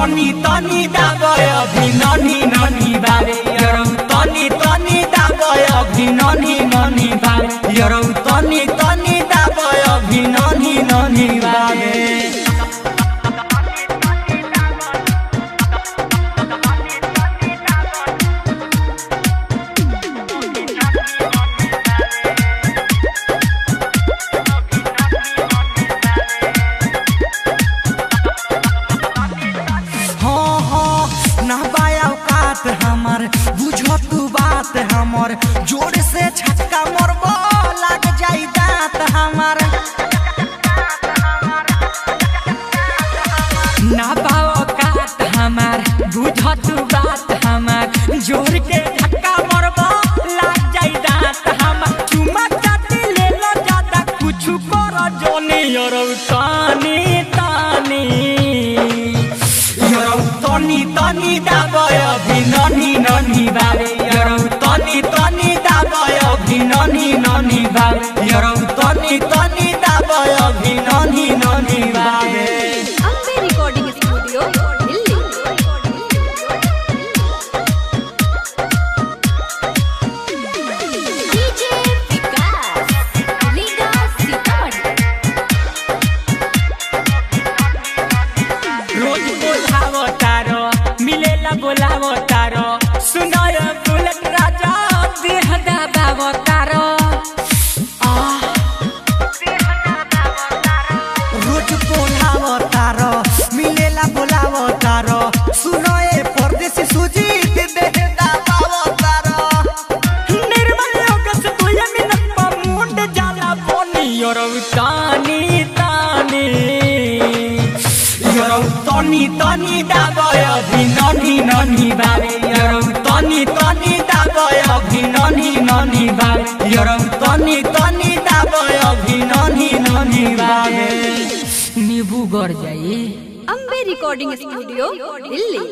तनी तनी दाबय अभी ननी ननी बाबे यरौ तनी तनी दाबय अभी ननी ननी बाबे यरौ तनी तनी दाबय अभी ननी ननी बाबे हमार बुझो तू बात हमर जोर से छक्का मरबो लग जाई दांत हमार ना पाओ कात हमार बुझो तू बात हमार जोर के छक्का मरबो लग जाई दांत हमार चुमा चाटी ले लो ज्यादा कुछ करो जोनी यरौ तानी तानी यरौ तनी तनी दाबय अभी ननी ननी बाबे यरौ तनी तनी दाबय अभी ननी ननी बाबे यरौ तनी तनी दाबय अभी ननी ननी बाबे Ambe recording studio Delhi DJ Vikas लीगा सीतामढ़ी रोज बोलावो तारो मिलेला बोलावो तारो सुनाय बुलेट राजा देह दाबावो तारो रोज बोलावो तारो मिलेला बोलावो तारो सुनाय परदेसी सुजीत देह दाबावो तारो निर्मल योगस तुय मिनट पा मुंड जाला बोनी यरौ तानी तानी यरौ तनी तनी दाबय अभी ननी ननी बाबे यरौ तनी तनी दाबय अभी ननी ननी बाबे यरौ तनी तनी दाबय अभी ननी ननी बाबे नींबू गड़ जाई अम्बे रिकॉर्डिंग स्टूडियो दिल्ली।